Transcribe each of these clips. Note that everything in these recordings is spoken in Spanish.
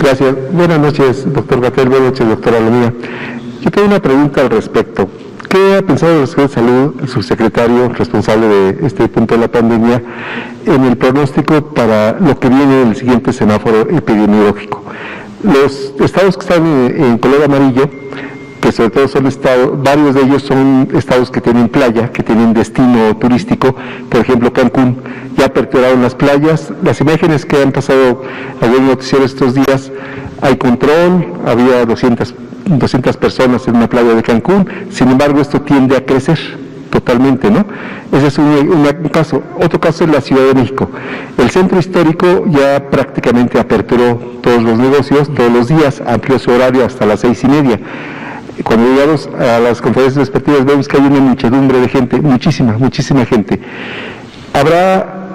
Gracias. Buenas noches, doctor Gatell. Buenas noches, doctora Alamía. Yo tengo una pregunta al respecto. ¿Qué ha pensado el secretario de Salud, el subsecretario responsable de este punto de la pandemia, en el pronóstico para lo que viene en el siguiente semáforo epidemiológico? Los estados que están en color amarillo, que sobre todo son estados, varios de ellos son estados que tienen playa, que tienen destino turístico, por ejemplo Cancún, ya aperturaron las playas. Las imágenes que han pasado algún noticiero estos días, hay control, había 200 personas en una playa de Cancún, sin embargo esto tiende a crecer totalmente, ¿no? Ese es un caso. Otro caso es la Ciudad de México. El centro histórico ya prácticamente aperturó todos los negocios, todos los días, amplió su horario hasta las 6:30. Cuando llegamos a las conferencias respectivas vemos que hay una muchedumbre de gente, muchísima gente. ¿Habrá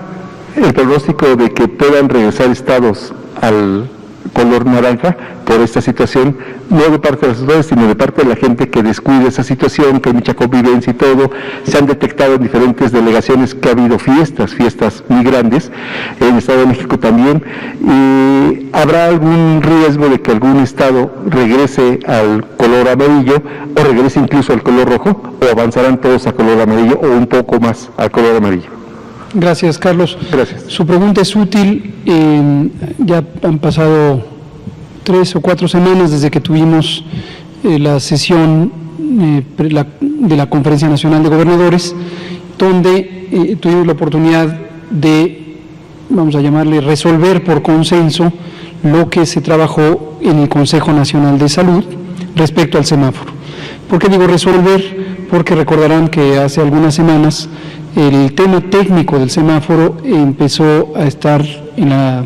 el pronóstico de que puedan regresar estados al color naranja por esta situación, no de parte de las autoridades, sino de parte de la gente que descuida esa situación, que hay mucha convivencia y todo? Se han detectado en diferentes delegaciones que ha habido fiestas muy grandes, en el Estado de México también, y ¿habrá algún riesgo de que algún estado regrese al color amarillo o regrese incluso al color rojo, o avanzarán todos a color amarillo o un poco más al color amarillo? Gracias, Carlos. Gracias. Su pregunta es útil. Ya han pasado 3 o 4 semanas desde que tuvimos la sesión de la Conferencia Nacional de Gobernadores, donde tuvimos la oportunidad de, vamos a llamarle, resolver por consenso lo que se trabajó en el Consejo Nacional de Salud respecto al semáforo. ¿Por qué digo resolver? Porque recordarán que hace algunas semanas el tema técnico del semáforo empezó a estar en la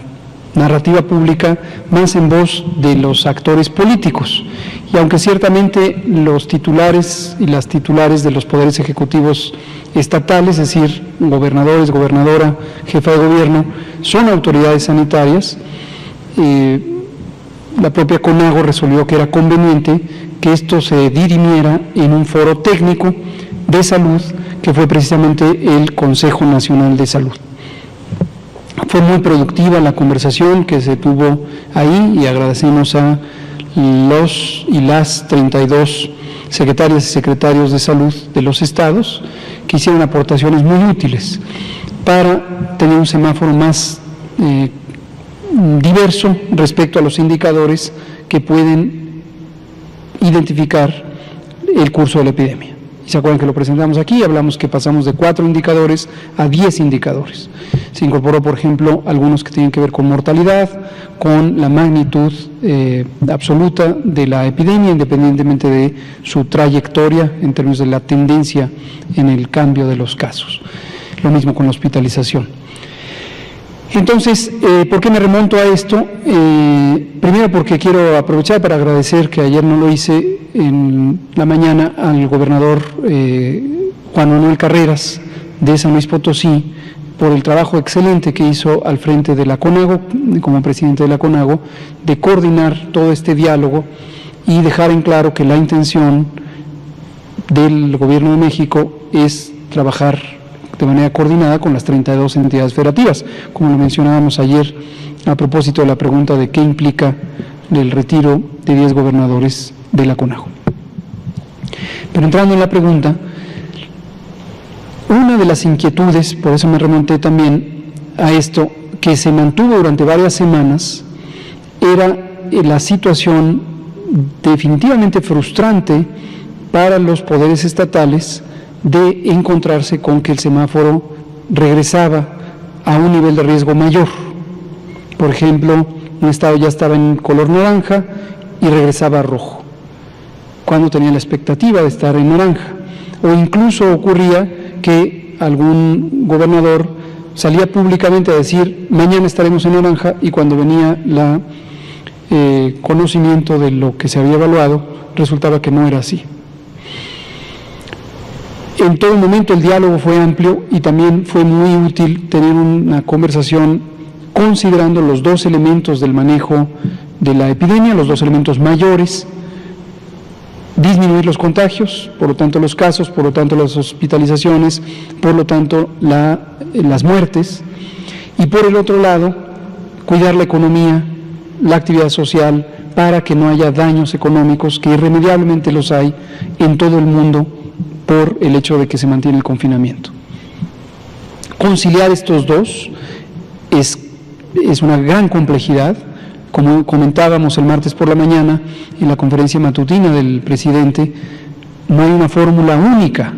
narrativa pública más en voz de los actores políticos. Y aunque ciertamente los titulares y las titulares de los poderes ejecutivos estatales, es decir, gobernadores, gobernadora, jefa de gobierno, son autoridades sanitarias, la propia CONAGO resolvió que era conveniente que esto se dirimiera en un foro técnico de salud, que fue precisamente el Consejo Nacional de Salud. Fue muy productiva la conversación que se tuvo ahí y agradecemos a los y las 32 secretarias y secretarios de salud de los estados que hicieron aportaciones muy útiles para tener un semáforo más diverso respecto a los indicadores que pueden identificar el curso de la epidemia. ¿Se acuerdan que lo presentamos aquí? Hablamos que pasamos de 4 indicadores a 10 indicadores. Se incorporó, por ejemplo, algunos que tienen que ver con mortalidad, con la magnitud absoluta de la epidemia, independientemente de su trayectoria en términos de la tendencia en el cambio de los casos. Lo mismo con la hospitalización. Entonces, ¿por qué me remonto a esto? Primero porque quiero aprovechar para agradecer, que ayer no lo hice en la mañana, al gobernador Juan Manuel Carreras de San Luis Potosí por el trabajo excelente que hizo al frente de la CONAGO, como presidente de la CONAGO, de coordinar todo este diálogo y dejar en claro que la intención del Gobierno de México es trabajar de manera coordinada con las 32 entidades federativas, como lo mencionábamos ayer a propósito de la pregunta de qué implica el retiro de 10 gobernadores de la CONAGO. Pero entrando en la pregunta, una de las inquietudes, por eso me remonté también a esto, que se mantuvo durante varias semanas, era la situación definitivamente frustrante para los poderes estatales de encontrarse con que el semáforo regresaba a un nivel de riesgo mayor. Por ejemplo, un estado ya estaba en color naranja y regresaba a rojo, cuando tenía la expectativa de estar en naranja. O incluso ocurría que algún gobernador salía públicamente a decir mañana estaremos en naranja, y cuando venía el conocimiento de lo que se había evaluado, resultaba que no era así. En todo momento el diálogo fue amplio y también fue muy útil tener una conversación considerando los 2 elementos del manejo de la epidemia, los 2 elementos mayores: disminuir los contagios, por lo tanto los casos, por lo tanto las hospitalizaciones, por lo tanto las muertes, y por el otro lado, cuidar la economía la actividad social, para que no haya daños económicos, que irremediablemente los hay en todo el mundo por el hecho de que se mantiene el confinamiento. Conciliar estos dos es una gran complejidad. Como comentábamos el martes por la mañana en la conferencia matutina del presidente, no hay una fórmula única.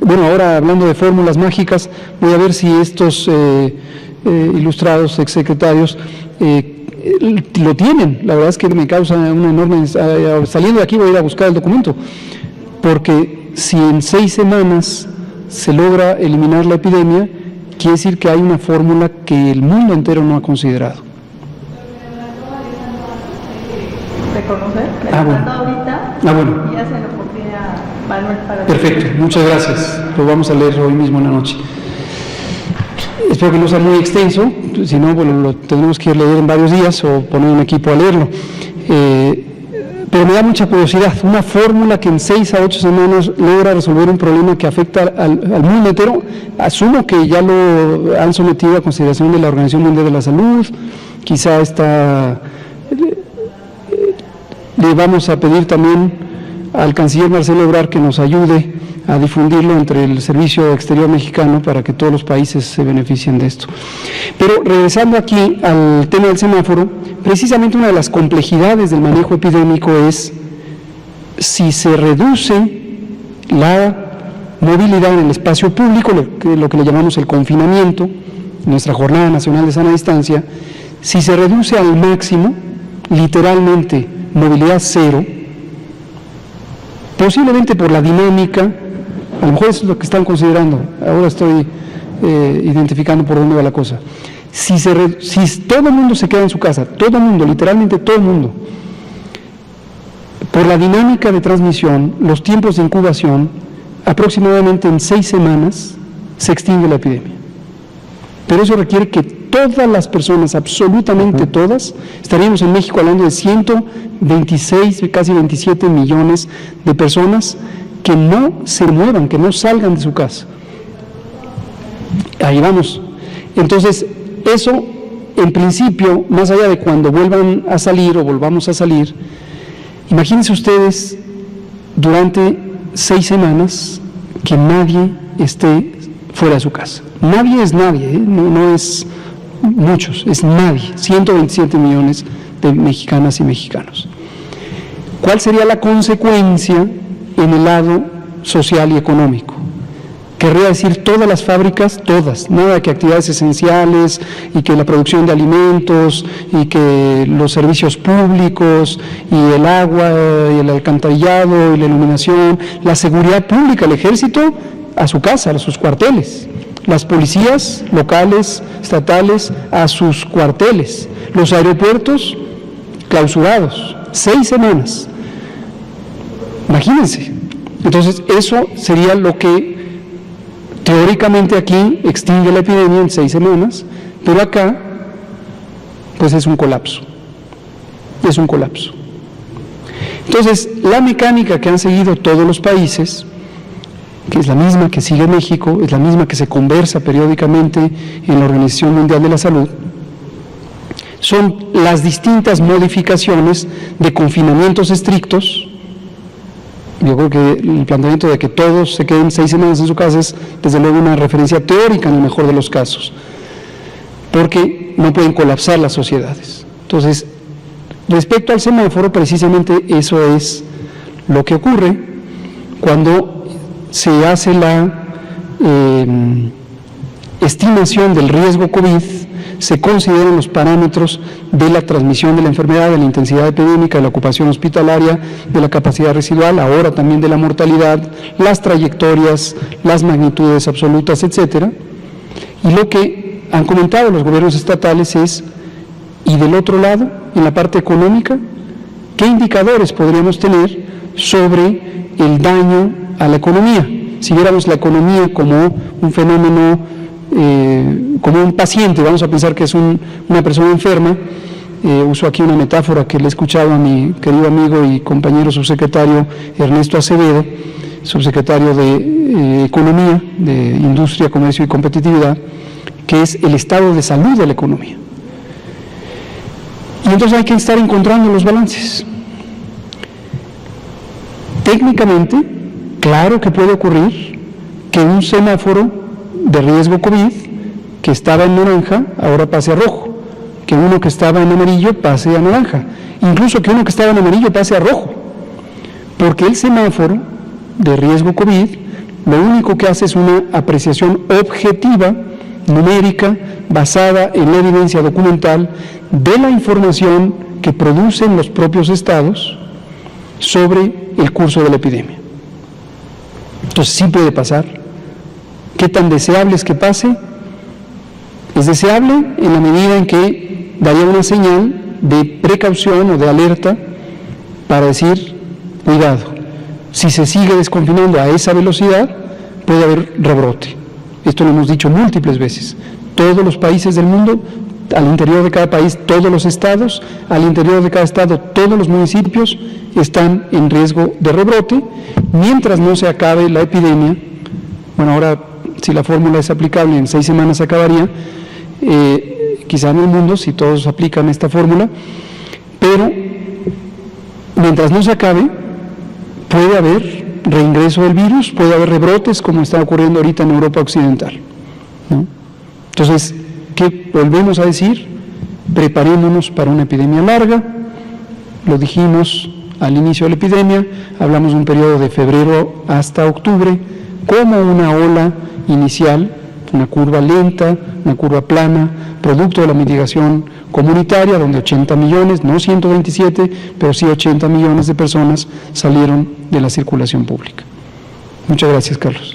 Bueno, ahora hablando de fórmulas mágicas, voy a ver si estos ilustrados exsecretarios lo tienen. La verdad es que me causa una enorme... Saliendo de aquí voy a ir a buscar el documento, porque si en 6 semanas se logra eliminar la epidemia, quiere decir que hay una fórmula que el mundo entero no ha considerado. Reconocer, bueno. ahorita, bueno. ya se lo podría Manuel para... Perfecto, muchas gracias. Lo vamos a leer hoy mismo en la noche. Espero que no sea muy extenso, si no, bueno, lo tendremos que leer en varios días o poner un equipo a leerlo. Pero me da mucha curiosidad, una fórmula que en 6 a 8 semanas logra resolver un problema que afecta al mundo entero. Asumo que ya lo han sometido a consideración de la Organización Mundial de la Salud, quizá le vamos a pedir también al canciller Marcelo Ebrard que nos ayude a difundirlo entre el Servicio Exterior Mexicano para que todos los países se beneficien de esto. Pero regresando aquí al tema del semáforo, precisamente una de las complejidades del manejo epidémico es si se reduce la movilidad en el espacio público, lo que le llamamos el confinamiento, nuestra Jornada Nacional de Sana Distancia, si se reduce al máximo, literalmente movilidad cero, posiblemente por la dinámica, a lo mejor eso es lo que están considerando, ahora estoy identificando por dónde va la cosa. Si todo el mundo se queda en su casa, todo el mundo, literalmente todo el mundo, por la dinámica de transmisión, los tiempos de incubación, aproximadamente en 6 semanas se extingue la epidemia. Pero eso requiere que todas las personas, absolutamente todas, estaríamos en México hablando de 126, casi 27 millones de personas que no se muevan, que no salgan de su casa. Ahí vamos. Entonces, eso, en principio, más allá de cuando vuelvan a salir o volvamos a salir, imagínense ustedes durante 6 semanas que nadie esté fuera de su casa. Nadie es nadie, no es muchos, es nadie, 127 millones de mexicanas y mexicanos. ¿Cuál sería la consecuencia en el lado social y económico? Querría decir todas las fábricas, todas, nada que actividades esenciales y que la producción de alimentos y que los servicios públicos y el agua y el alcantarillado y la iluminación, la seguridad pública, el ejército a su casa, a sus cuarteles, las policías locales, estatales a sus cuarteles, los aeropuertos clausurados, 6 semanas. Imagínense. Entonces, eso sería lo que teóricamente aquí extingue la epidemia en 6 semanas, pero acá, pues es un colapso. Es un colapso. Entonces, la mecánica que han seguido todos los países, que es la misma que sigue México, es la misma que se conversa periódicamente en la Organización Mundial de la Salud, son las distintas modificaciones de confinamientos estrictos. Yo creo que el planteamiento de que todos se queden 6 semanas en su casa es desde luego una referencia teórica en el mejor de los casos, porque no pueden colapsar las sociedades. Entonces, respecto al semáforo, precisamente eso es lo que ocurre cuando se hace la estimación del riesgo COVID, se consideran los parámetros de la transmisión de la enfermedad, de la intensidad epidémica, de la ocupación hospitalaria, de la capacidad residual, ahora también de la mortalidad, las trayectorias, las magnitudes absolutas, etcétera. Y lo que han comentado los gobiernos estatales es, y del otro lado, en la parte económica, ¿qué indicadores podríamos tener sobre el daño a la economía? Si viéramos la economía como un fenómeno, como un paciente, vamos a pensar que es una persona enferma, uso aquí una metáfora que le he escuchado a mi querido amigo y compañero subsecretario Ernesto Acevedo, subsecretario de Economía, de Industria, Comercio y Competitividad, que es el estado de salud de la economía. Y entonces hay que estar encontrando los balances. Técnicamente, claro que puede ocurrir que un semáforo de riesgo COVID que estaba en naranja ahora pase a rojo, que uno que estaba en amarillo pase a naranja, incluso que uno que estaba en amarillo pase a rojo, porque el semáforo de riesgo COVID lo único que hace es una apreciación objetiva, numérica, basada en la evidencia documental de la información que producen los propios estados sobre el curso de la epidemia. Entonces sí puede pasar. ¿Qué tan deseable es que pase? Es deseable en la medida en que daría una señal de precaución o de alerta para decir, cuidado, si se sigue desconfinando a esa velocidad, puede haber rebrote. Esto lo hemos dicho múltiples veces. Todos los países del mundo, al interior de cada país, todos los estados, al interior de cada estado, todos los municipios están en riesgo de rebrote, mientras no se acabe la epidemia. Bueno, ahora, si la fórmula es aplicable, en 6 semanas acabaría, quizá en el mundo, si todos aplican esta fórmula, pero mientras no se acabe, puede haber reingreso del virus, puede haber rebrotes, como está ocurriendo ahorita en Europa Occidental, ¿no? Entonces, ¿qué volvemos a decir? Preparémonos para una epidemia larga, lo dijimos al inicio de la epidemia, hablamos de un periodo de febrero hasta octubre, como una ola inicial, una curva lenta, una curva plana, producto de la mitigación comunitaria, donde 80 millones, no 127, pero sí 80 millones de personas salieron de la circulación pública. Muchas gracias, Carlos.